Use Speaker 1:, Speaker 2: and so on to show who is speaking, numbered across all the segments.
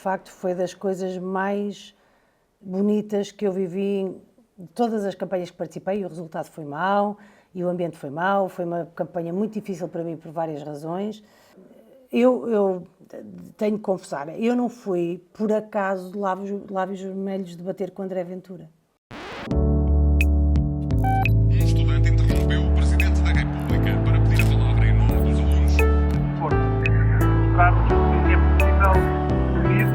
Speaker 1: facto, foi das coisas mais bonitas que eu vivi em todas as campanhas que participei. E o resultado foi mau, e o ambiente foi mau, foi uma campanha muito difícil para mim por várias razões. Eu tenho que confessar, eu não fui, por acaso, lábios vermelhos debater com André Ventura.
Speaker 2: Um estudante interrompeu o Presidente da República para pedir a palavra em nome dos alunos.
Speaker 3: Mostrarmos que é possível unir.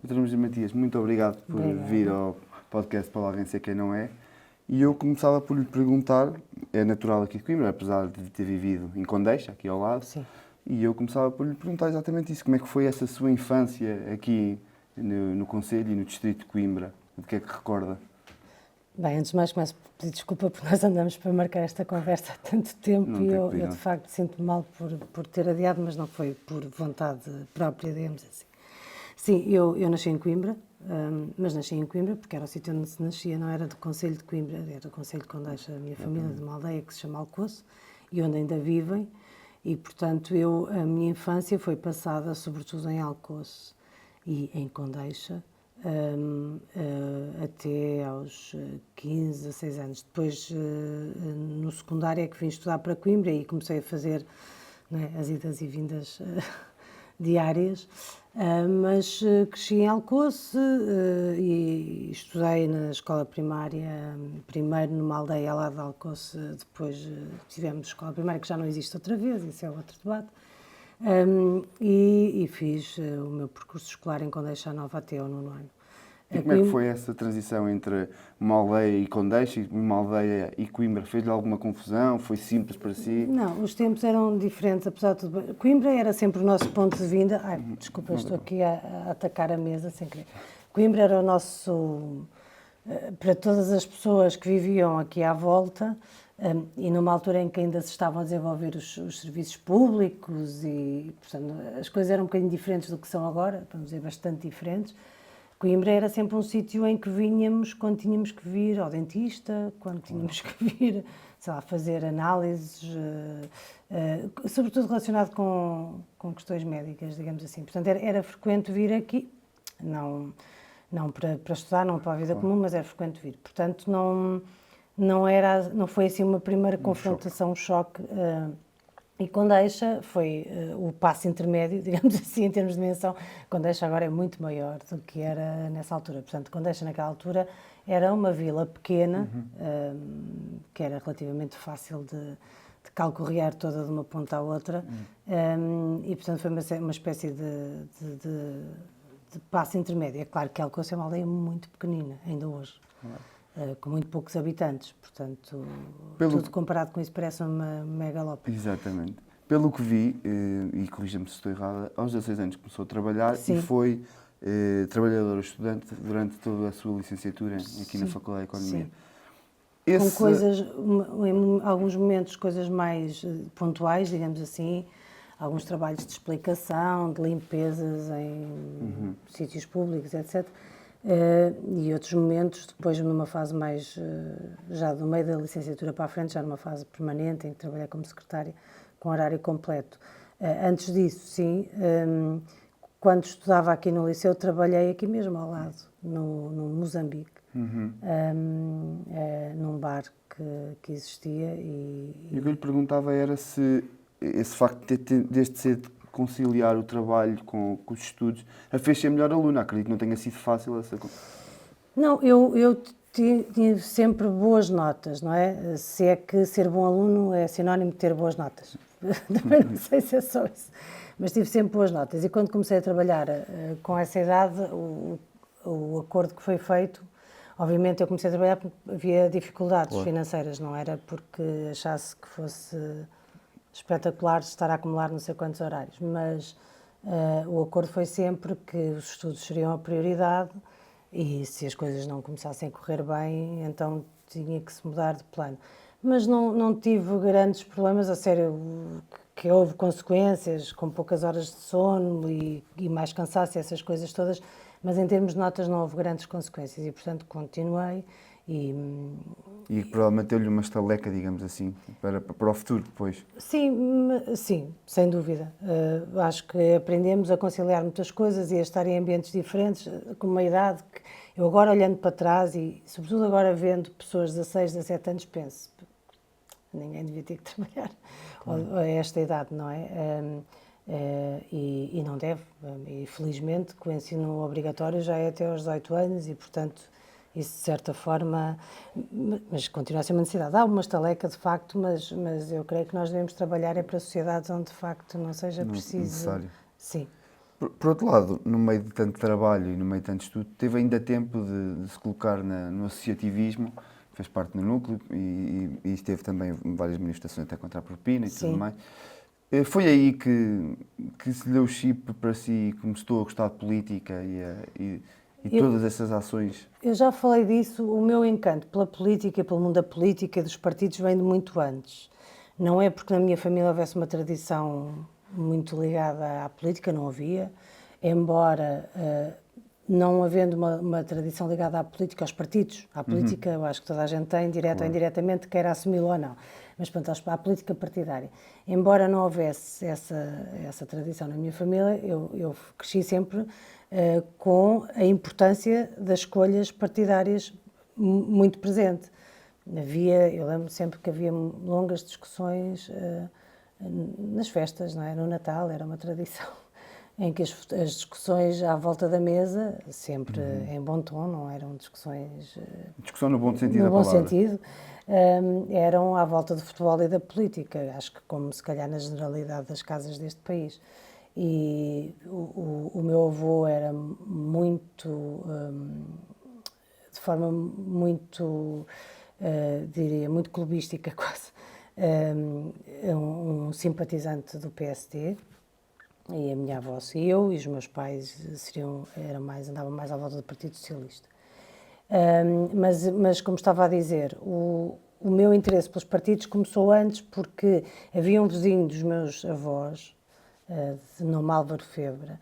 Speaker 4: Dr. José Matias, muito obrigado por vir ao podcast Para Alguém Ser Quem Não É. E eu começava por lhe perguntar, é natural aqui de Coimbra, apesar de ter vivido em Condeixa, aqui ao lado.
Speaker 1: Sim.
Speaker 4: E eu começava por lhe perguntar exatamente isso, como é que foi essa sua infância aqui no Concelho e no Distrito de Coimbra? De que é que recorda?
Speaker 1: Bem, antes de mais começo a pedir desculpa porque nós andamos para marcar esta conversa há tanto tempo e eu de facto sinto-me mal por ter adiado, mas não foi por vontade própria, digamos assim. Sim, eu nasci em Coimbra, mas nasci em Coimbra porque era o sítio onde se nascia, não era do Concelho de Coimbra, era do Concelho de Condeixa, a minha família de uma aldeia que se chama Alcoço e onde ainda vivem, e portanto a minha infância foi passada sobretudo em Alcoço e em Condeixa, até aos 15, 16 anos. Depois, no secundário, é que vim estudar para Coimbra e comecei a fazer, não é, as idas e vindas diárias, mas cresci em Alcoce e estudei na escola primária, primeiro numa aldeia ao lado de Alcoce, depois tivemos escola primária que já não existe outra vez, isso é outro debate, e fiz o meu percurso escolar em Condeixa Nova até ao 9º ano.
Speaker 4: E como é que foi essa transição entre uma aldeia e Condeixa e uma aldeia e Coimbra? Fez-lhe alguma confusão? Foi simples para si?
Speaker 1: Não, os tempos eram diferentes, apesar de tudo. Coimbra era sempre o nosso ponto de vinda. Ai, desculpa, estou aqui a atacar a mesa sem querer. Coimbra era o nosso, para todas as pessoas que viviam aqui à volta, e numa altura em que ainda se estavam a desenvolver os serviços públicos e, portanto, as coisas eram um bocadinho diferentes do que são agora, vamos dizer, bastante diferentes. Coimbra era sempre um sítio em que vinhamos quando tínhamos que vir ao dentista, quando tínhamos que vir, sei lá, fazer análises, sobretudo relacionado com questões médicas, digamos assim. Portanto, era frequente vir aqui, não para estudar, não para a vida comum, mas era frequente vir. Portanto, não foi assim uma primeira confrontação, um choque. E Condeixa foi o passo intermédio, digamos assim, em termos de dimensão. Condeixa agora é muito maior do que era nessa altura. Portanto, Condeixa naquela altura era uma vila pequena, que era relativamente fácil de calcorrear toda de uma ponta à outra. E, portanto, foi uma espécie de passo intermédio. É claro que Alcoce é uma aldeia muito pequenina, ainda hoje. Com muito poucos habitantes, portanto, tudo comparado com isso parece uma megalópole.
Speaker 4: Exatamente. Pelo que vi, e corrija-me se estou errada, aos 16 anos começou a trabalhar. Sim. E foi trabalhadora estudante durante toda a sua licenciatura aqui na Faculdade de Economia.
Speaker 1: Sim. Com coisas, em alguns momentos, coisas mais pontuais, digamos assim, alguns trabalhos de explicação, de limpezas em sítios públicos, etc., e outros momentos, depois numa fase mais, já do meio da licenciatura para a frente, já numa fase permanente, em que trabalhei como secretária, com horário completo. Antes disso, sim, quando estudava aqui no liceu, trabalhei aqui mesmo ao lado, no Moçambique, num bar que existia. E
Speaker 4: o que eu lhe perguntava era se esse facto de desde cedo conciliar o trabalho com os estudos a fez ser melhor aluna. Acredito que não tenha sido fácil essa coisa.
Speaker 1: Não, eu tive sempre boas notas, não é? Se é que ser bom aluno é sinónimo de ter boas notas. Também não sei se é só isso. Mas tive sempre boas notas. E quando comecei a trabalhar com essa idade, o acordo que foi feito, obviamente eu comecei a trabalhar porque havia dificuldades financeiras, não era porque achasse que fosse espetacular estar a acumular não sei quantos horários, mas o acordo foi sempre que os estudos seriam a prioridade e se as coisas não começassem a correr bem, então tinha que se mudar de plano. Mas não tive grandes problemas, a sério, que houve consequências, com poucas horas de sono e mais cansaço, essas coisas todas, mas em termos de notas não houve grandes consequências e, portanto, continuei
Speaker 4: E provavelmente deu-lhe uma estaleca, digamos assim, para o futuro depois.
Speaker 1: Sim, sem dúvida. Acho que aprendemos a conciliar muitas coisas e a estar em ambientes diferentes, com uma idade que eu agora olhando para trás e sobretudo agora vendo pessoas de 16, 17 anos, penso, ninguém devia ter que trabalhar a esta idade, não é? E não deve. E felizmente que o ensino obrigatório já é até aos 18 anos e, portanto, isso de certa forma, mas continua a ser uma necessidade. Há uma estaleca, de facto, mas eu creio que nós devemos trabalhar para sociedades onde, de facto, não seja preciso...
Speaker 4: necessário.
Speaker 1: Sim.
Speaker 4: Por outro lado, no meio de tanto trabalho e no meio de tanto estudo, teve ainda tempo de se colocar no associativismo, fez parte do núcleo e esteve também em várias manifestações até contra a propina e tudo mais. Foi aí que se lhe deu o chip para si e começou a gostar de política e todas essas ações?
Speaker 1: Eu já falei disso, o meu encanto pela política, pelo mundo da política e dos partidos vem de muito antes. Não é porque na minha família houvesse uma tradição muito ligada à política, não havia, embora não havendo uma tradição ligada à política, aos partidos, à política, eu acho que toda a gente tem, direto ou indiretamente, quer assumi-lo ou não, mas pronto, à política partidária. Embora não houvesse essa tradição na minha família, eu cresci sempre com a importância das escolhas partidárias muito presente. Eu lembro sempre que havia longas discussões nas festas, não é? No Natal era uma tradição em que as discussões à volta da mesa, sempre em bom tom, não eram discussões...
Speaker 4: Discussão no bom sentido da
Speaker 1: bom
Speaker 4: palavra.
Speaker 1: sentido, eram à volta do futebol e da política, acho que como se calhar na generalidade das casas deste país. E o meu avô era muito, de forma muito, diria, muito clubística quase, um simpatizante do PSD, e a minha avó e eu, e os meus pais andavam mais à volta do Partido Socialista. Mas como estava a dizer, o meu interesse pelos partidos começou antes porque havia um vizinho dos meus avós, de nome Álvaro Febra,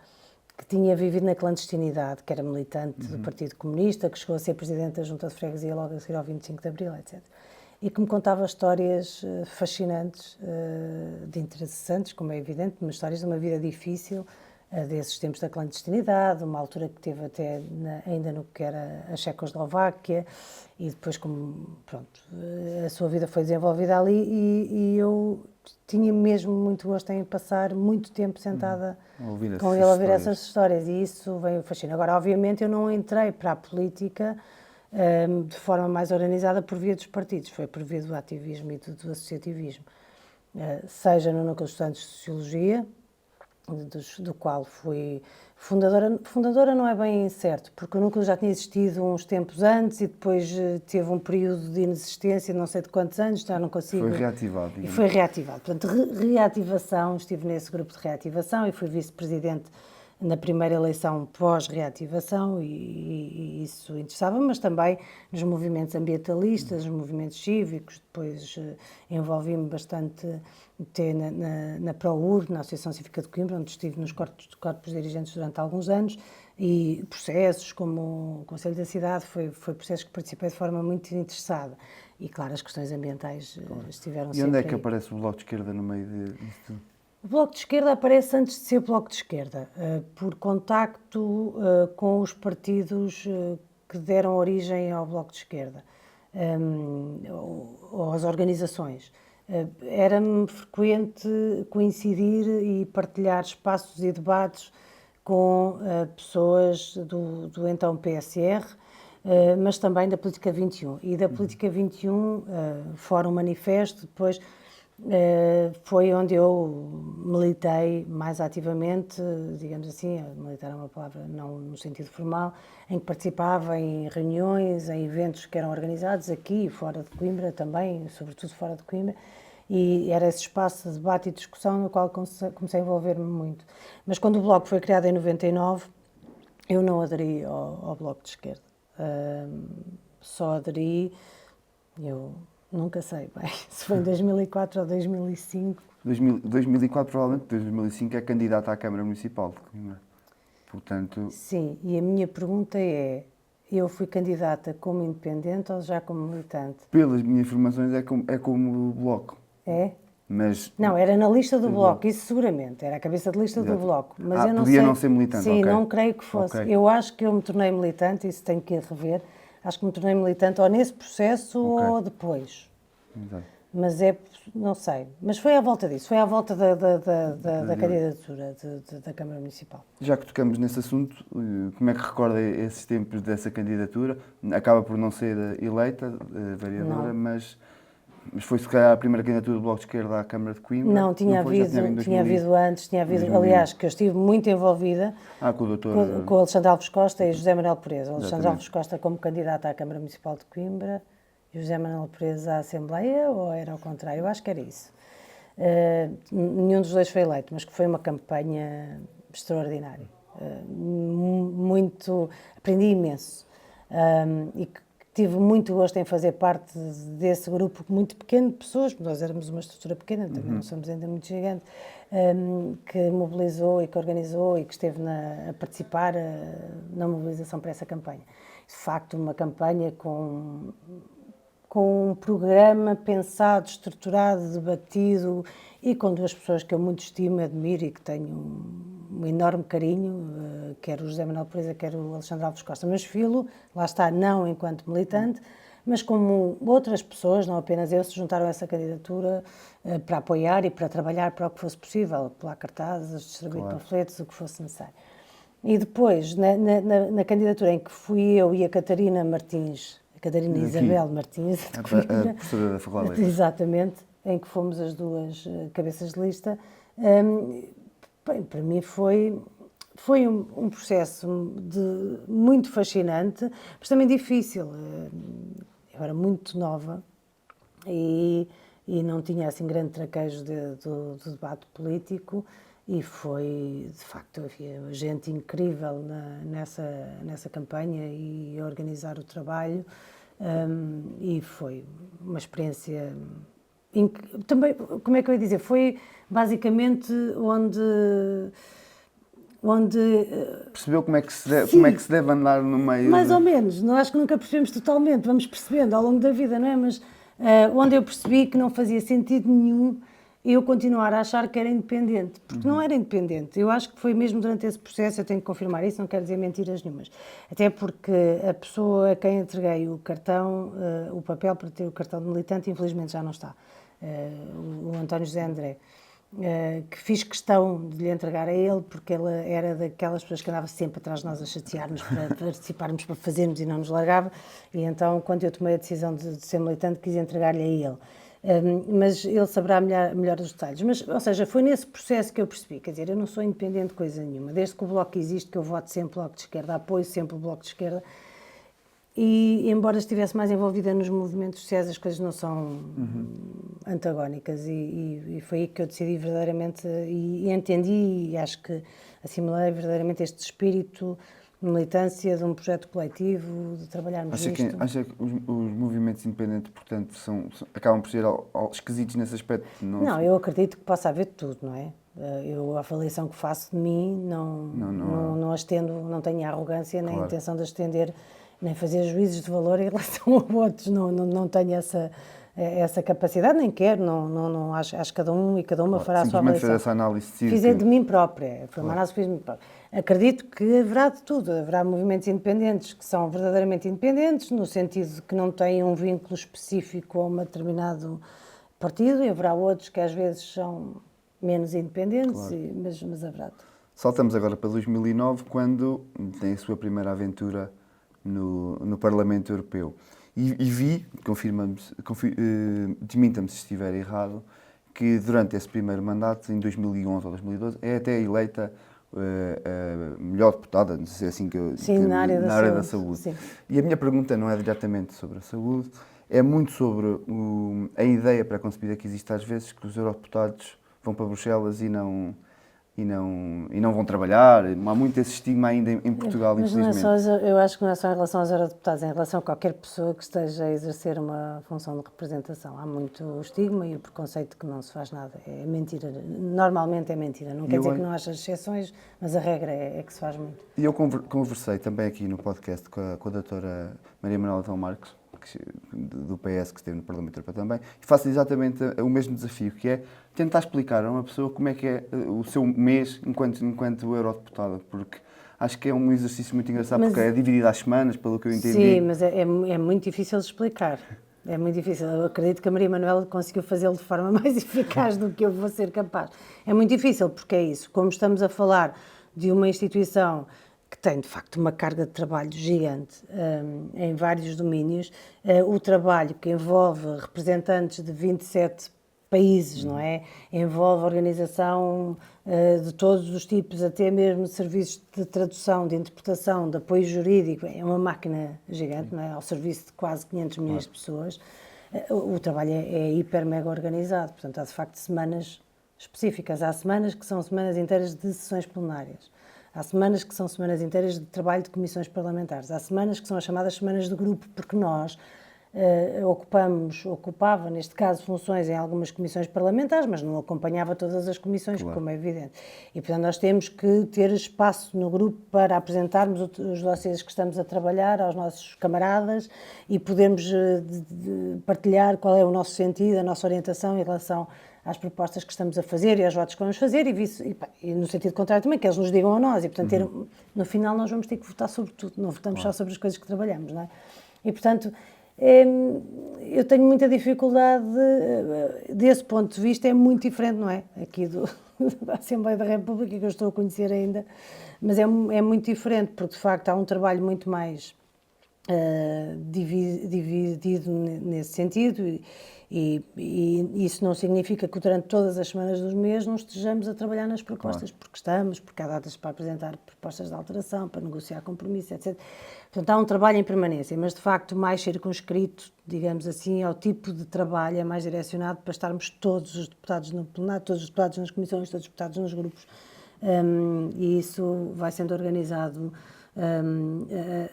Speaker 1: que tinha vivido na clandestinidade, que era militante do Partido Comunista, que chegou a ser presidente da Junta de Freguesia logo a seguir ao 25 de Abril, etc. E que me contava histórias fascinantes, de interessantes, como é evidente, mas histórias de uma vida difícil, desses tempos da clandestinidade, uma altura que teve até ainda no que era a Checoslováquia, e depois a sua vida foi desenvolvida ali e eu tinha mesmo muito gosto em passar muito tempo sentada com ele a ouvir essas histórias, e isso veio fascinar. Agora, obviamente, eu não entrei para a política de forma mais organizada por via dos partidos, foi por via do ativismo e do associativismo, seja no Núcleo de Estudantes de Sociologia, do qual fui fundadora. Fundadora não é bem certo, porque o núcleo já tinha existido uns tempos antes e depois teve um período de inexistência, não sei de quantos anos, já não consigo...
Speaker 4: Foi reativado.
Speaker 1: E foi reativado. Portanto, reativação, estive nesse grupo de reativação e fui vice-presidente na primeira eleição pós-reativação e isso interessava-me, mas também nos movimentos ambientalistas, nos movimentos cívicos, depois envolvi-me bastante até na ProUr, na Associação Cívica de Coimbra, onde estive nos corpos dirigentes durante alguns anos, e processos como o Conselho da Cidade, foi processos que participei de forma muito interessada. E claro, as questões ambientais estiveram sempre.
Speaker 4: E onde é que
Speaker 1: aí.
Speaker 4: aparece o Bloco de Esquerda no meio disso tudo?
Speaker 1: O Bloco de Esquerda aparece antes de ser Bloco de Esquerda, por contacto com os partidos que deram origem ao Bloco de Esquerda, ou às organizações. Era-me frequente coincidir e partilhar espaços e debates com pessoas do então PSR, mas também da Política 21. E da Política 21, Fórum Manifesto, depois... foi onde eu militei mais ativamente, digamos assim, militar é uma palavra não no sentido formal, em que participava em reuniões, em eventos que eram organizados aqui e fora de Coimbra também, sobretudo fora de Coimbra, e era esse espaço de debate e discussão no qual comecei a envolver-me muito. Mas quando o Bloco foi criado em 99, eu não aderi ao Bloco de Esquerda, só aderi, nunca sei bem se foi em 2004 ou 2005.
Speaker 4: 2004, provavelmente, 2005 é candidata à Câmara Municipal de Coimbra. Portanto...
Speaker 1: Sim, e a minha pergunta é, eu fui candidata como independente ou já como militante?
Speaker 4: Pelas minhas informações é como o Bloco,
Speaker 1: É?
Speaker 4: mas
Speaker 1: Não, era na lista do Bloco, isso seguramente, era a cabeça de lista do
Speaker 4: Exato.
Speaker 1: Bloco. Mas eu não
Speaker 4: podia
Speaker 1: sei.
Speaker 4: não ser militante,
Speaker 1: Sim,
Speaker 4: ok.
Speaker 1: não creio que fosse.
Speaker 4: Ok.
Speaker 1: Eu acho que eu me tornei militante, isso tenho que ir rever. Acho que me tornei militante ou nesse processo
Speaker 4: Ok.
Speaker 1: ou depois.
Speaker 4: Exato.
Speaker 1: Mas não sei. Mas foi à volta disso, foi à volta da candidatura da Câmara Municipal.
Speaker 4: Já que tocamos nesse assunto, como é que recorda esses tempos dessa candidatura? Acaba por não ser eleita vereadora,
Speaker 1: Não.
Speaker 4: mas foi se calhar a primeira candidatura do Bloco de Esquerda à Câmara de Coimbra?
Speaker 1: Não, tinha
Speaker 4: foi? Já
Speaker 1: havido,
Speaker 4: vindo em
Speaker 1: tinha
Speaker 4: 2000?
Speaker 1: havido antes, tinha havido,
Speaker 4: 2001.
Speaker 1: aliás, que eu estive muito envolvida
Speaker 4: Com o doutor...
Speaker 1: com o Alexandre Alves Costa e José Manuel Perez. O Alexandre
Speaker 4: Exatamente.
Speaker 1: Alves Costa como candidato à Câmara Municipal de Coimbra e o José Manuel Perez à Assembleia, ou era ao contrário? Eu acho que era isso. Nenhum dos dois foi eleito, mas que foi uma campanha extraordinária. Aprendi imenso. E que tive muito gosto em fazer parte desse grupo muito pequeno de pessoas, nós éramos uma estrutura pequena, também não somos ainda muito gigante, que mobilizou e que organizou e que esteve a participar na mobilização para essa campanha. De facto, uma campanha com um programa pensado, estruturado, debatido e com duas pessoas que eu muito estimo, admiro e que tenho um enorme carinho, quer o José Manuel Pereza, quer o Alexandre Alves Costa. Mas filo, lá está, não enquanto militante, mas como outras pessoas, não apenas eu, se juntaram a essa candidatura para apoiar e para trabalhar para o que fosse possível, colar cartazes, distribuir panfletos, o que fosse necessário. E depois, na candidatura em que fui eu e a Catarina Martins, a Catarina Isabel Martins, de
Speaker 4: A
Speaker 1: Coimbra,
Speaker 4: professora da Faculdade de Letras.
Speaker 1: exatamente, em que fomos as duas cabeças de lista, bem, para mim foi um processo muito fascinante, mas também difícil. Eu era muito nova e não tinha assim grande traquejo do debate político e foi, de facto, havia gente incrível nessa campanha e a organizar o trabalho e foi uma experiência também, como é que eu ia dizer, foi basicamente onde
Speaker 4: Percebeu como é que se deve andar no meio?
Speaker 1: mais ou menos, não acho que nunca percebemos totalmente, vamos percebendo ao longo da vida, não é? Mas onde eu percebi que não fazia sentido nenhum eu continuar a achar que era independente, porque não era independente. Eu acho que foi mesmo durante esse processo, eu tenho que confirmar isso, não quero dizer mentiras nenhumas. Até porque a pessoa a quem entreguei o cartão, o papel para ter o cartão de militante, infelizmente já não está. O António José André. Que fiz questão de lhe entregar a ele, porque ele era daquelas pessoas que andava sempre atrás de nós a chatear-nos para participarmos, para fazermos e não nos largava, e então quando eu tomei a decisão de ser militante quis entregar-lhe a ele. Mas ele saberá melhor os detalhes. Mas, ou seja, foi nesse processo que eu percebi, quer dizer, eu não sou independente de coisa nenhuma, desde que o Bloco existe, que eu voto sempre Bloco de Esquerda, apoio sempre o Bloco de Esquerda, e embora estivesse mais envolvida nos movimentos sociais, as coisas não são antagónicas e foi aí que eu decidi verdadeiramente e entendi e acho que assimilei verdadeiramente este espírito de militância, de um projeto coletivo, de trabalharmos nisto.
Speaker 4: Acha que os movimentos independentes, portanto, acabam por ser esquisitos nesse aspecto?
Speaker 1: Não, eu acredito que possa haver de tudo, não é? Eu, a avaliação que faço de mim, não as tendo, não tenho a arrogância nem a intenção de as estender, nem fazer juízos de valor em relação a outros, não tenho essa capacidade, nem quero, não acho que cada um e cada uma fará a sua avaliação.
Speaker 4: Fez essa análise de si.
Speaker 1: Fiz de mim própria, foi uma análise que fiz de mim própria. Acredito que haverá de tudo, haverá movimentos independentes que são verdadeiramente independentes, no sentido de que não têm um vínculo específico a um determinado partido, e haverá outros que às vezes são menos independentes, mas haverá tudo.
Speaker 4: Saltamos agora para 2009, quando tem a sua primeira aventura no Parlamento Europeu. E vi, desminta-me se estiver errado, que durante esse primeiro mandato, em 2011 ou 2012, é até eleita a melhor deputada, não sei se é assim
Speaker 1: na área da saúde. Sim.
Speaker 4: E a minha pergunta não é diretamente sobre a saúde, é muito sobre a ideia pré-concebida que existe às vezes que os eurodeputados vão para Bruxelas e não e não vão trabalhar. Há muito esse estigma ainda em Portugal,
Speaker 1: Mas não é
Speaker 4: infelizmente.
Speaker 1: só, eu acho que não é só em relação aos eurodeputados, é em relação a qualquer pessoa que esteja a exercer uma função de representação. Há muito estigma e o preconceito que não se faz nada. É mentira. Normalmente é mentira. Não quer dizer que não haja exceções, mas a regra é que se faz muito.
Speaker 4: E eu conversei também aqui no podcast com a doutora Maria Manuela Tão Marques, do PS, que esteve no Parlamento Europeu também, e faço exatamente o mesmo desafio, que é tentar explicar a uma pessoa como é que é o seu mês enquanto eurodeputada, porque acho que é um exercício muito engraçado, porque é dividido às semanas, pelo que eu entendi.
Speaker 1: Sim, mas é muito difícil de explicar. É muito difícil. Eu acredito que a Maria Manuela conseguiu fazê-lo de forma mais eficaz do que eu vou ser capaz. É muito difícil, porque é isso. Como estamos a falar de uma instituição que tem, de facto, uma carga de trabalho gigante em vários domínios, o trabalho que envolve representantes de 27 países, não é? Envolve a organização de todos os tipos, até mesmo serviços de tradução, de interpretação, de apoio jurídico. É uma máquina gigante, não é? Ao serviço de quase 500 milhões de pessoas. O trabalho é hiper mega organizado, portanto há de facto semanas específicas. Há semanas que são semanas inteiras de sessões plenárias. Há semanas que são semanas inteiras de trabalho de comissões parlamentares. Há semanas que são as chamadas semanas de grupo, porque nós ocupava, neste caso, funções em algumas comissões parlamentares, mas não acompanhava todas as comissões, claro, como é evidente. E, portanto, nós temos que ter espaço no grupo para apresentarmos os dossiês que estamos a trabalhar aos nossos camaradas e podermos partilhar qual é o nosso sentido, a nossa orientação em relação às propostas que estamos a fazer e aos votos que vamos fazer e no sentido contrário também, que eles nos digam a nós. E, portanto, no final nós vamos ter que votar sobre tudo, não votamos só sobre as coisas que trabalhamos, não é? E, portanto, eu tenho muita dificuldade, desse ponto de vista é muito diferente, não é? Aqui da Assembleia da República, que eu estou a conhecer ainda, mas é muito diferente, porque de facto há um trabalho muito mais dividido nesse sentido e isso não significa que durante todas as semanas dos meses não estejamos a trabalhar nas propostas, claro, porque há datas para apresentar propostas de alteração, para negociar compromissos, etc. Portanto, há um trabalho em permanência, mas de facto mais circunscrito, digamos assim, ao tipo de trabalho, é mais direcionado para estarmos todos os deputados no plenário, todos os deputados nas comissões, todos os deputados nos grupos, e isso vai sendo organizado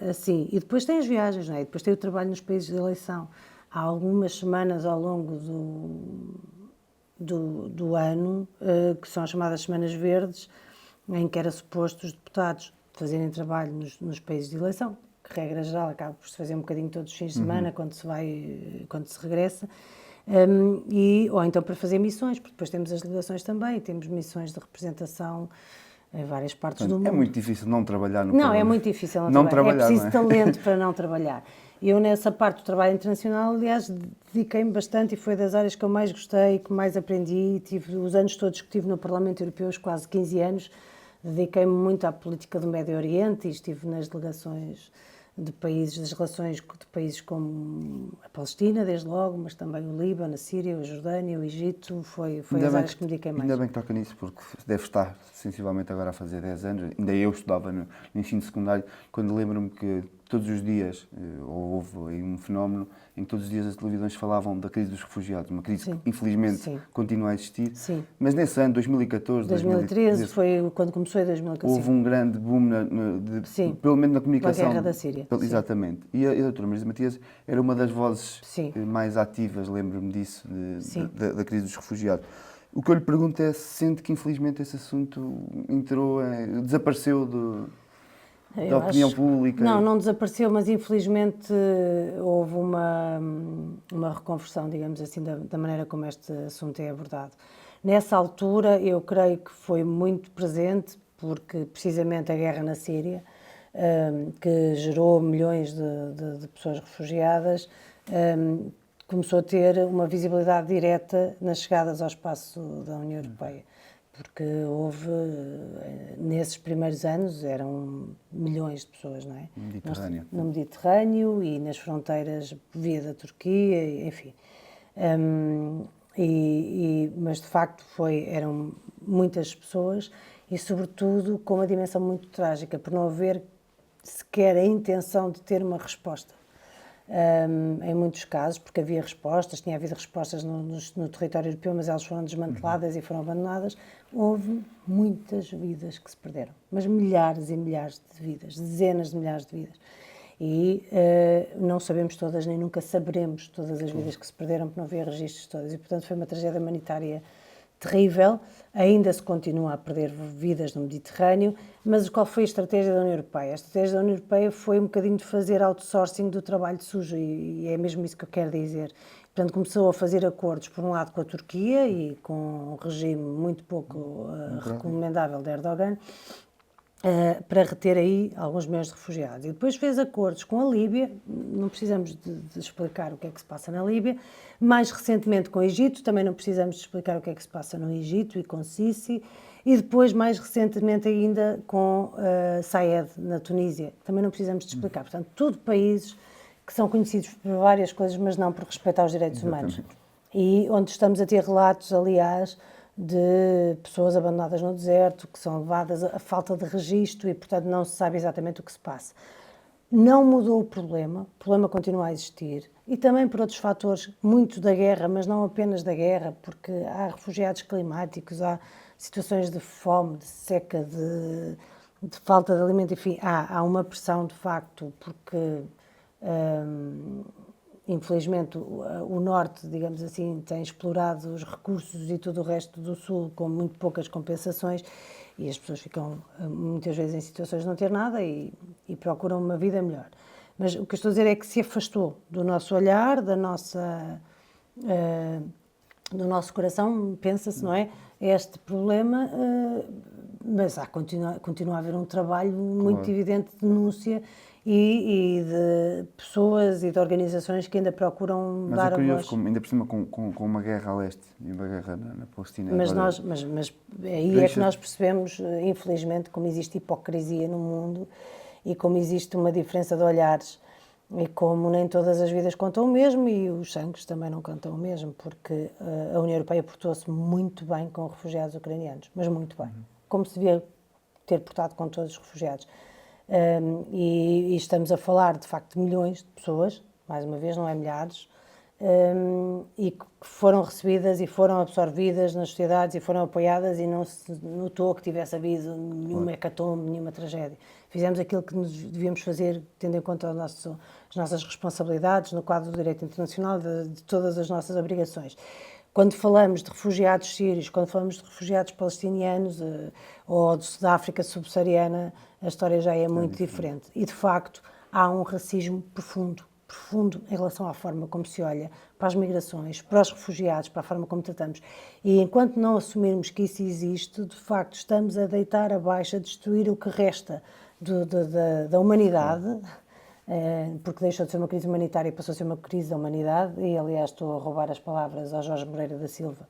Speaker 1: assim. E depois tem as viagens, não é? E depois tem o trabalho nos países de eleição. Há algumas semanas ao longo do ano, que são as chamadas semanas verdes, em que era suposto os deputados fazerem trabalho nos países de eleição, que regra geral acaba por se fazer um bocadinho todos os fins de semana, quando se regressa, ou então para fazer missões, porque depois temos as delegações também, temos missões de representação em várias partes do mundo.
Speaker 4: É muito difícil não trabalhar no
Speaker 1: Não, é muito difícil não trabalhar. É preciso talento para não trabalhar. Eu, nessa parte do trabalho internacional, aliás, dediquei-me bastante e foi das áreas que eu mais gostei, que mais aprendi. Tive os anos todos que estive no Parlamento Europeu, os quase 15 anos, dediquei-me muito à política do Médio Oriente e estive nas delegações de países, das relações de países como a Palestina, desde logo, mas também o Líbano, a Síria, a Jordânia, o Egito, foi as áreas que me dediquei mais.
Speaker 4: Ainda bem que toca nisso, porque deve estar sensivelmente agora a fazer 10 anos. Ainda eu estudava no ensino secundário, quando lembro-me que todos os dias houve aí um fenómeno em que todos os dias as televisões falavam da crise dos refugiados, uma crise que infelizmente continua a existir. Sim. Mas nesse ano, 2014,
Speaker 1: 2013, foi quando começou em 2014.
Speaker 4: Houve um grande boom, pelo menos na comunicação.
Speaker 1: Com a guerra da Síria.
Speaker 4: Exatamente. E a doutora Marisa Matias era uma das vozes mais ativas, lembro-me disso, da crise dos refugiados. O que eu lhe pergunto é se sente que infelizmente esse assunto desapareceu da opinião pública.
Speaker 1: Não desapareceu, mas infelizmente houve uma reconversão, digamos assim, da maneira como este assunto é abordado. Nessa altura, eu creio que foi muito presente, porque precisamente a guerra na Síria, que gerou milhões de pessoas refugiadas, começou a ter uma visibilidade direta nas chegadas ao espaço da União Europeia. Porque houve, nesses primeiros anos, eram milhões de pessoas, não é? No Mediterrâneo e nas fronteiras via da Turquia, enfim. Mas, de facto, eram muitas pessoas e, sobretudo, com uma dimensão muito trágica, por não haver sequer a intenção de ter uma resposta. em muitos casos, porque havia respostas, tinha havido respostas no território europeu, mas elas foram desmanteladas e foram abandonadas. Houve muitas vidas que se perderam, mas milhares e milhares de vidas, dezenas de milhares de vidas. E não sabemos todas, nem nunca saberemos todas as vidas que se perderam, porque não havia registros de todas. E, portanto, foi uma tragédia humanitária terrível. Ainda se continua a perder vidas no Mediterrâneo, mas qual foi a estratégia da União Europeia? A estratégia da União Europeia foi um bocadinho de fazer outsourcing do trabalho sujo, e é mesmo isso que eu quero dizer. Portanto, começou a fazer acordos, por um lado, com a Turquia e com um regime muito pouco recomendável de Erdogan, para reter aí alguns milhões de refugiados. E depois fez acordos com a Líbia, não precisamos de explicar o que é que se passa na Líbia, mais recentemente com o Egito, também não precisamos de explicar o que é que se passa no Egito e com Sisi, e depois mais recentemente ainda com Saed, na Tunísia, também não precisamos de explicar. Portanto, tudo países que são conhecidos por várias coisas, mas não por respeitar os direitos humanos. E onde estamos a ter relatos, aliás, de pessoas abandonadas no deserto, que são levadas a falta de registro e, portanto, não se sabe exatamente o que se passa. Não mudou o problema continua a existir, e também por outros fatores, muito da guerra, mas não apenas da guerra, porque há refugiados climáticos, há situações de fome, de seca, de falta de alimento, enfim, há uma pressão de facto, porque infelizmente o norte, digamos assim, tem explorado os recursos e todo o resto do sul com muito poucas compensações, e as pessoas ficam muitas vezes em situações de não ter nada e procuram uma vida melhor. Mas o que eu estou a dizer é que se afastou do nosso olhar, do nosso coração, pensa-se, não é? Este problema, mas continua a haver um trabalho muito evidente de denúncia e de pessoas e de organizações que ainda procuram
Speaker 4: Mas
Speaker 1: dar
Speaker 4: é
Speaker 1: a
Speaker 4: curioso,
Speaker 1: voz.
Speaker 4: ainda por cima com uma guerra a leste e uma guerra na Palestina.
Speaker 1: Mas,
Speaker 4: agora,
Speaker 1: mas aí é que nós percebemos, infelizmente, como existe hipocrisia no mundo e como existe uma diferença de olhares e como nem todas as vidas contam o mesmo e os sangues também não contam o mesmo, porque a União Europeia portou-se muito bem com refugiados ucranianos, mas muito bem, como se devia ter portado com todos os refugiados. E estamos a falar, de facto, de milhões de pessoas, mais uma vez, não é milhares, e que foram recebidas e foram absorvidas nas sociedades e foram apoiadas, e não se notou que tivesse havido nenhuma hecatombe, nenhuma tragédia. Fizemos aquilo que nos devíamos fazer, tendo em conta as nossas responsabilidades no quadro do direito internacional, de todas as nossas obrigações. Quando falamos de refugiados sírios, quando falamos de refugiados palestinianos ou da África subsaariana, a história já é muito diferente. E, de facto, há um racismo profundo em relação à forma como se olha para as migrações, para os refugiados, para a forma como tratamos. E enquanto não assumirmos que isso existe, de facto, estamos a deitar abaixo, a destruir o que resta da humanidade, porque deixou de ser uma crise humanitária e passou a ser uma crise da humanidade. E, aliás, estou a roubar as palavras ao Jorge Moreira da Silva,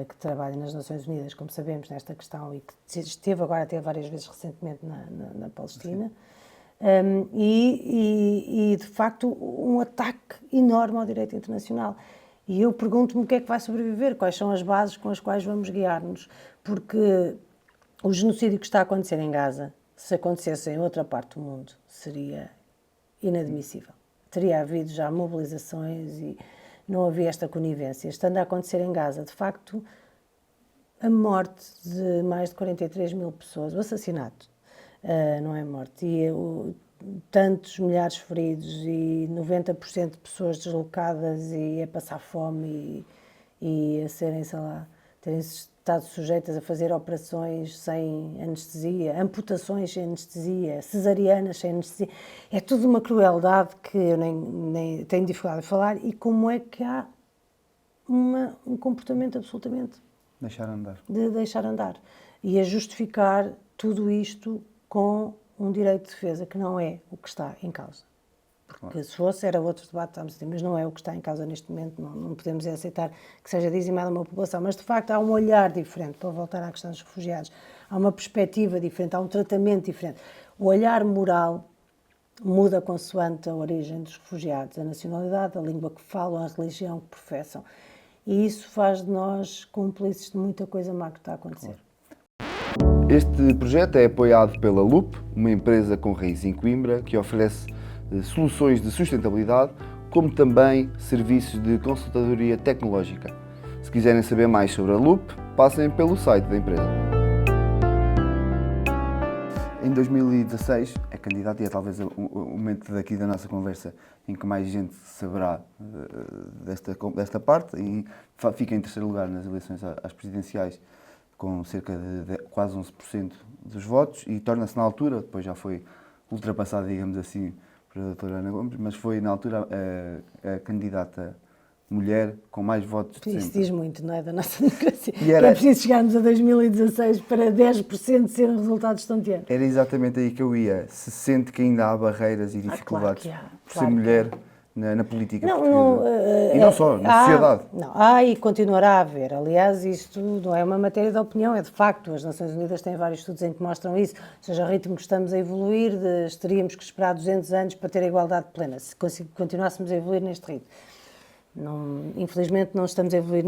Speaker 1: que trabalha nas Nações Unidas, como sabemos, nesta questão, e que esteve agora até várias vezes recentemente na Palestina. E, de facto, um ataque enorme ao direito internacional. E eu pergunto-me o que é que vai sobreviver, quais são as bases com as quais vamos guiar-nos, porque o genocídio que está a acontecer em Gaza, se acontecesse em outra parte do mundo, seria inadmissível. Teria havido já mobilizações e não havia esta conivência. Estando a acontecer em Gaza, de facto, a morte de mais de 43 mil pessoas, o assassinato, não é morte, e tantos milhares feridos e 90% de pessoas deslocadas e a passar fome e a serem, sei lá, terem estado sujeitas a fazer operações sem anestesia, amputações sem anestesia, cesarianas sem anestesia. É tudo uma crueldade que eu nem tenho dificuldade em falar, e como é que há um comportamento absolutamente de deixar andar e a justificar tudo isto com um direito de defesa que não é o que está em causa. Porque se fosse, era outro debate, estamos a dizer, mas não é o que está em causa neste momento, não podemos aceitar que seja dizimada uma população. Mas, de facto, há um olhar diferente, para voltar à questão dos refugiados, há uma perspectiva diferente, há um tratamento diferente. O olhar moral muda consoante a origem dos refugiados, a nacionalidade, a língua que falam, a religião que professam. E isso faz de nós cúmplices de muita coisa má que está a acontecer.
Speaker 4: Este projeto é apoiado pela LUP, uma empresa com raiz em Coimbra, que oferece soluções de sustentabilidade, como também serviços de consultadoria tecnológica. Se quiserem saber mais sobre a Loop, passem pelo site da empresa. Em 2016 é candidato e é talvez o momento daqui da nossa conversa em que mais gente saberá desta parte e fica em terceiro lugar nas eleições às presidenciais com cerca de quase 11% dos votos e torna-se na altura, depois já foi ultrapassada, digamos assim, por a doutora Ana Gomes, mas foi na altura a candidata mulher com mais votos de
Speaker 1: Isso
Speaker 4: sempre.
Speaker 1: diz muito, não é? Da nossa democracia.
Speaker 4: E era-
Speaker 1: É preciso chegarmos a 2016 para 10% ser um resultado estonteante.
Speaker 4: Era exatamente aí que eu ia. Se sente que ainda há barreiras e dificuldades
Speaker 1: claro que há,
Speaker 4: por
Speaker 1: claro
Speaker 4: ser
Speaker 1: que
Speaker 4: mulher na política
Speaker 1: Não,
Speaker 4: portuguesa. E não só, na
Speaker 1: há-
Speaker 4: sociedade.
Speaker 1: Não, há e continuará a haver. Aliás, isto não é uma matéria de opinião, é de facto. As Nações Unidas têm vários estudos em que mostram isso. Ou seja, o ritmo que estamos a evoluir, teríamos que esperar 200 anos para ter a igualdade plena, se continuássemos a evoluir neste ritmo. Infelizmente não estamos a evoluir,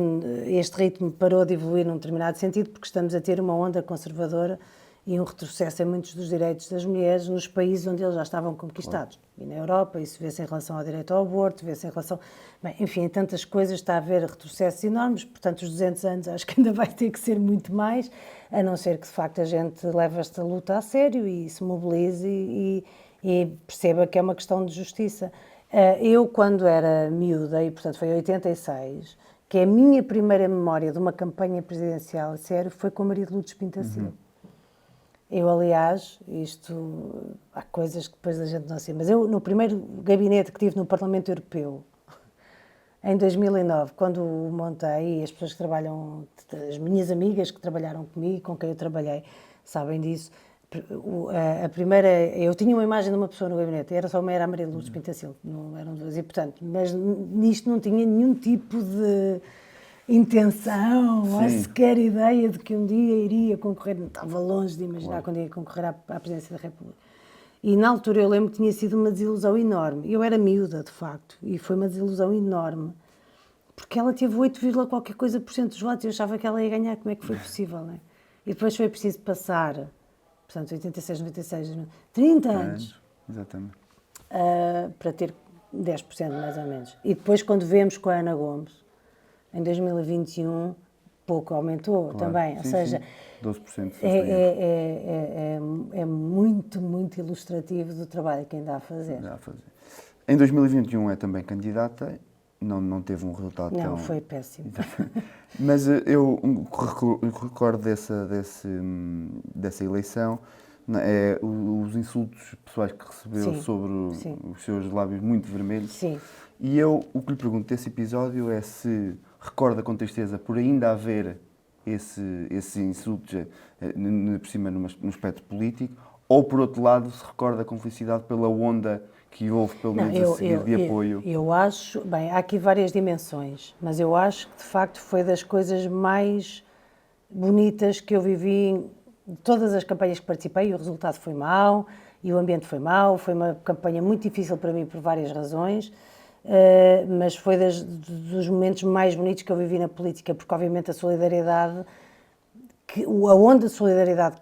Speaker 1: este ritmo parou de evoluir num determinado sentido porque estamos a ter uma onda conservadora e um retrocesso em muitos dos direitos das mulheres nos países onde eles já estavam conquistados. E na Europa, isso vê-se em relação ao direito ao aborto, vê-se em relação... Bem, enfim, em tantas coisas está a haver retrocessos enormes, portanto os 200 anos acho que ainda vai ter que ser muito mais, a não ser que de facto a gente leve esta luta a sério e se mobilize e perceba que é uma questão de justiça. Eu, quando era miúda, e portanto foi em 86, que é a minha primeira memória de uma campanha presidencial a sério, foi com o marido de Lourdes Pintacil. Eu, aliás, há coisas que depois a gente não sei, mas eu, no primeiro gabinete que tive no Parlamento Europeu, em 2009, quando o montei, e as pessoas que trabalham, as minhas amigas que trabalharam comigo, com quem eu trabalhei, sabem disso, a primeira, eu tinha uma imagem de uma pessoa no gabinete, era a Maria Lourdes Pintacil, não eram duas, e portanto, mas nisto não tinha nenhum tipo de intenção, ou sequer ideia de que um dia iria concorrer, não estava longe de imaginar quando ia concorrer à presidência da República. E na altura eu lembro que tinha sido uma desilusão enorme, eu era miúda de facto, e foi uma desilusão enorme, porque ela teve 8, qualquer coisa por cento dos votos, eu achava que ela ia ganhar, como é que foi possível, não é? E depois foi preciso passar... portanto, 86, 96, 30 anos,
Speaker 4: Exatamente.
Speaker 1: para ter 10% mais ou menos. E depois, quando vemos com a Ana Gomes, em 2021, pouco aumentou também. Ou seja,
Speaker 4: sim. 12%
Speaker 1: é muito, muito ilustrativo do trabalho que ainda há a fazer.
Speaker 4: Em 2021 é também candidata, não teve um resultado tão...
Speaker 1: Não, foi péssimo.
Speaker 4: Mas eu recordo dessa eleição, os insultos pessoais que recebeu sobre os seus lábios muito vermelhos.
Speaker 1: Sim.
Speaker 4: E eu, o que lhe pergunto desse episódio é se recorda com tristeza por ainda haver esses insultos, por cima no espectro político, ou por outro lado se recorda com felicidade pela onda que houve, pelo menos a seguir, de apoio.
Speaker 1: Eu acho, bem, há aqui várias dimensões, mas eu acho que de facto foi das coisas mais bonitas que eu vivi em todas as campanhas que participei, e o resultado foi mau, e o ambiente foi mau, foi uma campanha muito difícil para mim por várias razões, mas foi dos momentos mais bonitos que eu vivi na política, porque obviamente a solidariedade, a onda de solidariedade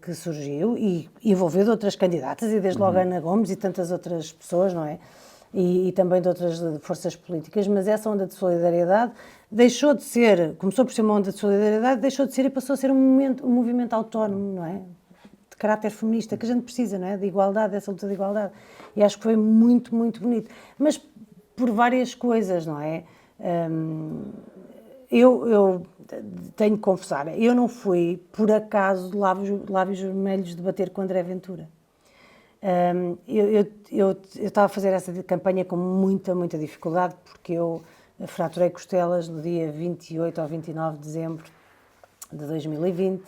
Speaker 1: que surgiu e envolveu de outras candidatas e desde logo Ana Gomes e tantas outras pessoas, não é? E também de outras forças políticas, mas essa onda de solidariedade deixou de ser, começou por ser uma onda de solidariedade, deixou de ser e passou a ser um movimento autónomo, não é? De caráter feminista, que a gente precisa, não é? De igualdade, dessa luta de igualdade. E acho que foi muito, muito bonito. Mas por várias coisas, não é? Eu tenho que confessar, eu não fui, por acaso, de lábios vermelhos debater com André Ventura. Eu estava a fazer essa campanha com muita, muita dificuldade, porque eu fraturei costelas no dia 28 ou 29 de dezembro de 2020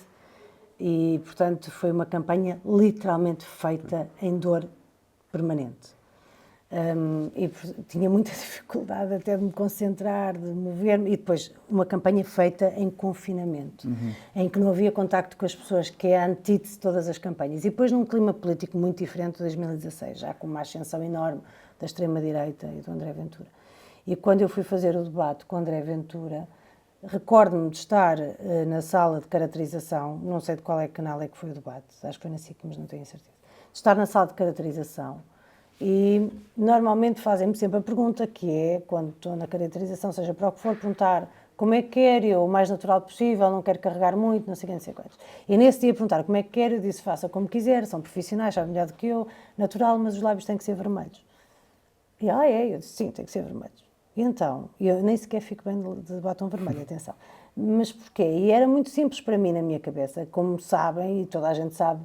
Speaker 1: e, portanto, foi uma campanha literalmente feita em dor permanente. E tinha muita dificuldade até de me concentrar, de mover-me, e depois uma campanha feita em confinamento, em que não havia contacto com as pessoas, que é a antítese de todas as campanhas, e depois num clima político muito diferente de 2016, já com uma ascensão enorme da extrema-direita e do André Ventura. E quando eu fui fazer o debate com o André Ventura, recordo-me de estar na sala de caracterização, não sei de qual canal é que foi o debate, acho que foi na SIC, mas não tenho certeza, de estar na sala de caracterização E normalmente fazem-me sempre a pergunta, que é, quando estou na caracterização, seja para o que for, perguntar como é que quero, eu o mais natural possível, não quero carregar muito, não sei quem, não sei quantos. E nesse dia perguntar como é que quero, eu disse, faça como quiser, são profissionais, sabem melhor do que eu, natural, mas os lábios têm que ser vermelhos. E eu disse, sim, tem que ser vermelhos. E então, eu nem sequer fico bem de batom vermelho, atenção. Mas porquê? E era muito simples para mim na minha cabeça, como sabem, e toda a gente sabe,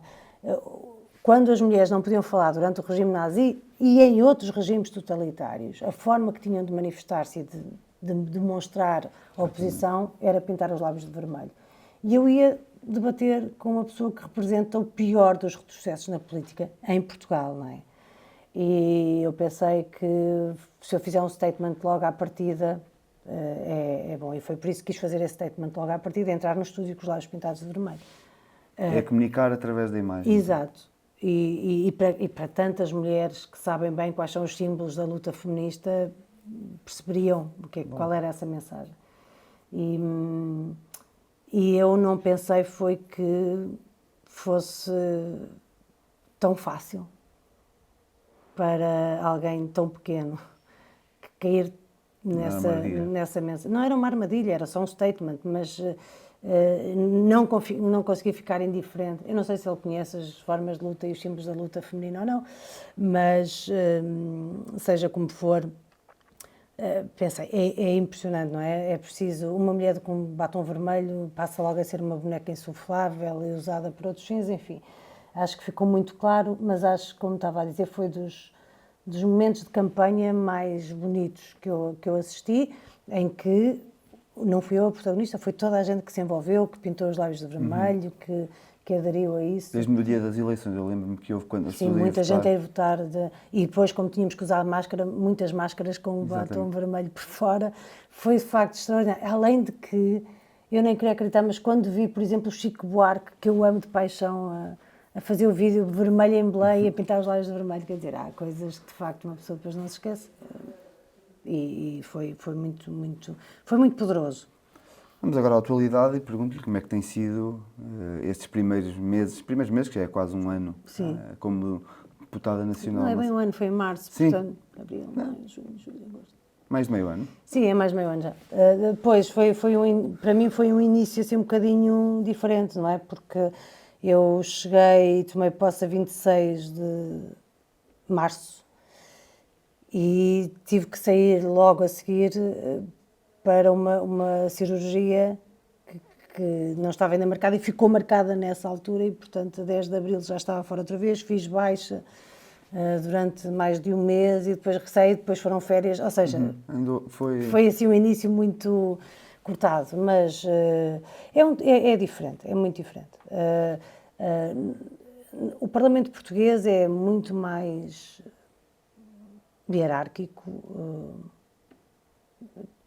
Speaker 1: quando as mulheres não podiam falar durante o regime nazi e em outros regimes totalitários, a forma que tinham de manifestar-se e de demonstrar a oposição era pintar os lábios de vermelho. E eu ia debater com uma pessoa que representa o pior dos retrocessos na política em Portugal, não é? E eu pensei que se eu fizer um statement logo à partida, é bom. E foi por isso que quis fazer esse statement logo à partida, entrar no estúdio com os lábios pintados de vermelho.
Speaker 4: É comunicar através da imagem.
Speaker 1: Exato. E para tantas mulheres que sabem bem quais são os símbolos da luta feminista, perceberiam qual era essa mensagem. E eu não pensei foi que fosse tão fácil para alguém tão pequeno cair nessa mensagem. Não era uma armadilha, era só um statement, mas não consegui ficar indiferente. Eu não sei se ele conhece as formas de luta e os símbolos da luta feminina ou não, mas seja como for, pensei, é impressionante, não é? É preciso, uma mulher com batom vermelho passa logo a ser uma boneca insuflável e usada por outros fins, enfim. Acho que ficou muito claro, mas acho, como estava a dizer, foi dos momentos de campanha mais bonitos que eu assisti, em que não fui eu a protagonista, foi toda a gente que se envolveu, que pintou os lábios de vermelho, que aderiu a isso.
Speaker 4: Mesmo no dia das eleições, eu lembro-me que houve quando as
Speaker 1: Sim,
Speaker 4: pessoas iam
Speaker 1: muita
Speaker 4: votar.
Speaker 1: gente a ir votar. E depois, como tínhamos que usar máscara, muitas máscaras com o batom vermelho por fora, foi de facto extraordinário. Além de que, eu nem queria acreditar, mas quando vi, por exemplo, o Chico Buarque, que eu amo de paixão, a fazer o vídeo vermelho em Belém e a pintar os lábios de vermelho, quer dizer, há coisas que de facto uma pessoa depois não se esquece. E foi muito poderoso.
Speaker 4: Vamos agora à atualidade e pergunto-lhe como é que tem sido estes primeiros meses, que já é quase um ano, como deputada nacional.
Speaker 1: Não é bem um ano, foi em março,
Speaker 4: Sim.
Speaker 1: portanto, abril, maio, junho, julho, agosto.
Speaker 4: Mais de meio ano?
Speaker 1: Sim, é mais de meio ano já. Depois, para mim foi um início assim um bocadinho diferente, não é? Porque eu cheguei e tomei posse a 26 de março e tive que sair logo a seguir para uma cirurgia que não estava ainda marcada e ficou marcada nessa altura e, portanto, a 10 de abril já estava fora outra vez, fiz baixa durante mais de um mês e depois saí, depois foram férias, ou seja, foi assim um início muito cortado, mas é diferente, é muito diferente. O Parlamento português é muito mais hierárquico,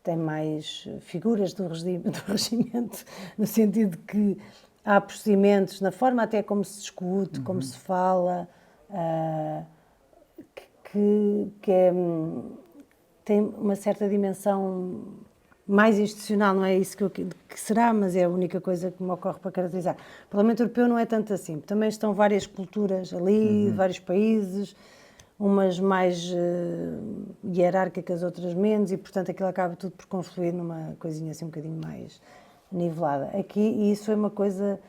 Speaker 1: tem mais figuras do regimento, no sentido de que há procedimentos, na forma até como se discute, como se fala, tem uma certa dimensão mais institucional, não é isso que será, mas é a única coisa que me ocorre para caracterizar. O Parlamento Europeu não é tanto assim, também estão várias culturas ali, vários países, umas mais hierárquicas, outras menos, e portanto aquilo acaba tudo por confluir numa coisinha assim um bocadinho mais nivelada. Aqui, e isso foi uma coisa,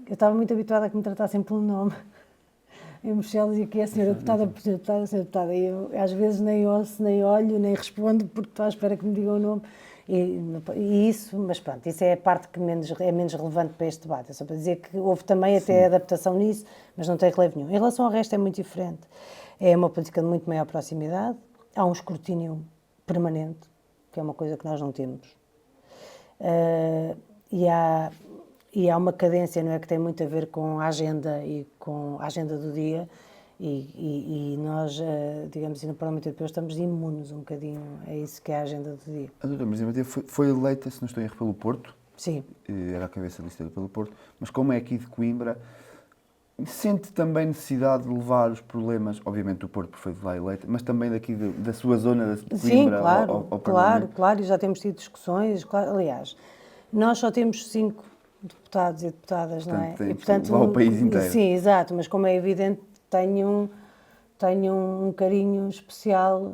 Speaker 1: eu estava muito habituada a que me tratassem pelo nome. Em Bruxelas e aqui é a senhora deputada, a senhora deputada, e eu às vezes nem ouço, nem olho, nem respondo porque estou à espera que me digam o nome. E isso, mas pronto, isso é a parte que é menos relevante para este debate. É só para dizer que houve também até adaptação nisso, mas não tem relevo nenhum. Em relação ao resto é muito diferente. É uma política de muito maior proximidade, há um escrutínio permanente, que é uma coisa que nós não temos. E há uma cadência, não é, que tem muito a ver com a agenda e com a agenda do dia, e nós, digamos assim, no Parlamento Europeu estamos imunes um bocadinho a isso que é a agenda do dia.
Speaker 4: A doutora Marisa Matia foi eleita, se não estou em erro, pelo Porto.
Speaker 1: Sim.
Speaker 4: Era a cabeça de lista pelo Porto, mas como é aqui de Coimbra, sente também necessidade de levar os problemas, obviamente do Porto, por foi de lá eleita, mas também daqui da sua zona de Coimbra.
Speaker 1: Sim, claro,
Speaker 4: ao Parlamento?
Speaker 1: claro, e já temos tido discussões, claro, aliás, nós só temos 5 deputados e deputadas, não é?
Speaker 4: Portanto, lá o país inteiro.
Speaker 1: Sim, exato, mas como é evidente, tenho tenho um carinho especial,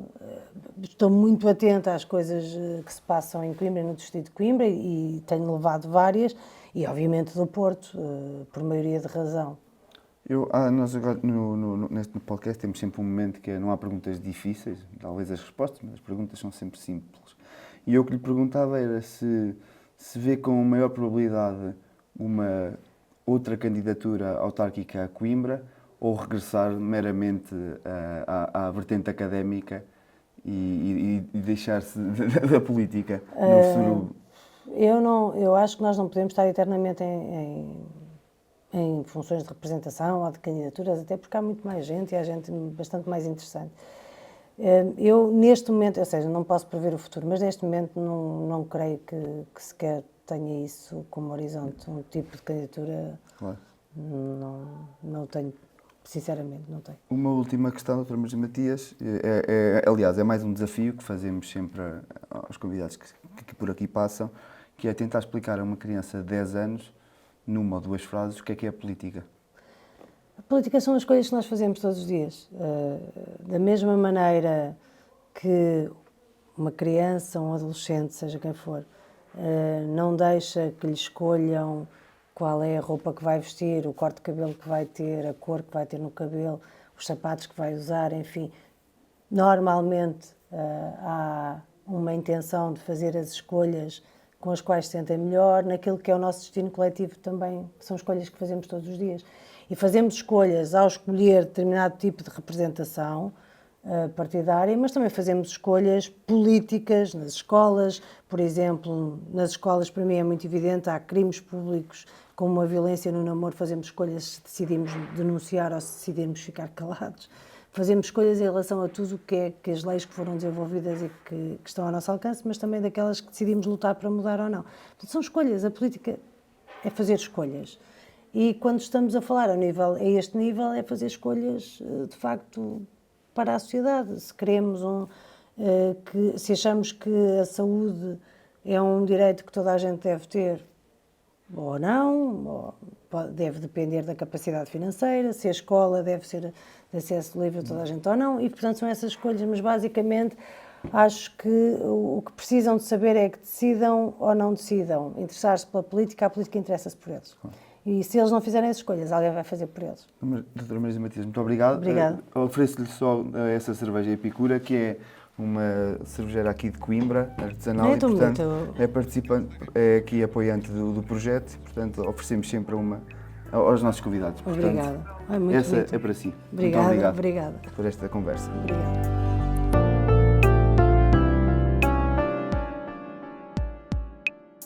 Speaker 1: estou muito atenta às coisas que se passam em Coimbra, no distrito de Coimbra, e tenho levado várias, e obviamente do Porto, por maioria de razão.
Speaker 4: Nós agora neste podcast temos sempre um momento que não há perguntas difíceis, talvez as respostas, mas as perguntas são sempre simples. E eu o que lhe perguntava era se vê com maior probabilidade uma outra candidatura autárquica a Coimbra ou regressar meramente à vertente académica e deixar-se da política no futuro.
Speaker 1: Eu acho que nós não podemos estar eternamente em funções de representação ou de candidaturas, até porque há muito mais gente e há gente bastante mais interessante. Eu, neste momento, ou seja, não posso prever o futuro, mas neste momento não creio que sequer tenha isso como horizonte, um tipo de candidatura.
Speaker 4: Claro.
Speaker 1: Não tenho, sinceramente, não tenho.
Speaker 4: Uma última questão, Dr. Marisa Matias, aliás, é mais um desafio que fazemos sempre aos convidados que por aqui passam, que é tentar explicar a uma criança de 10 anos, numa ou duas frases, o que é a política.
Speaker 1: A política são as coisas que nós fazemos todos os dias. Da mesma maneira que uma criança, um adolescente, seja quem for, não deixa que lhe escolham qual é a roupa que vai vestir, o corte de cabelo que vai ter, a cor que vai ter no cabelo, os sapatos que vai usar, enfim. Normalmente há uma intenção de fazer as escolhas com as quais se sentem melhor, naquilo que é o nosso destino coletivo também, são escolhas que fazemos todos os dias. E fazemos escolhas ao escolher determinado tipo de representação partidária, mas também fazemos escolhas políticas nas escolas. Por exemplo, nas escolas, para mim é muito evidente, há crimes públicos como a violência no namoro, fazemos escolhas se decidimos denunciar ou se decidimos ficar calados. Fazemos escolhas em relação a tudo o que as leis que foram desenvolvidas e que estão ao nosso alcance, mas também daquelas que decidimos lutar para mudar ou não. Portanto, são escolhas. A política é fazer escolhas. E quando estamos a falar a este nível, é fazer escolhas, de facto, para a sociedade. Se queremos se achamos que a saúde é um direito que toda a gente deve ter, ou não, deve depender da capacidade financeira, se a escola deve ser de acesso livre a toda a gente ou não, e portanto são essas escolhas, mas basicamente acho que o que precisam de saber é que decidam ou não decidam interessar-se pela política, a política interessa-se por eles. E se eles não fizerem as escolhas, alguém vai fazer por eles.
Speaker 4: Doutora Marisa Matias, muito obrigado.
Speaker 1: Obrigada.
Speaker 4: Ofereço-lhe só essa cerveja Epicura, que é uma cervejeira aqui de Coimbra, artesanal, e portanto é participante, é aqui apoiante do projeto, portanto oferecemos sempre aos nossos convidados.
Speaker 1: Obrigada.
Speaker 4: Portanto, essa é para si.
Speaker 1: Obrigada,
Speaker 4: muito
Speaker 1: obrigada
Speaker 4: por esta conversa.
Speaker 1: Obrigada.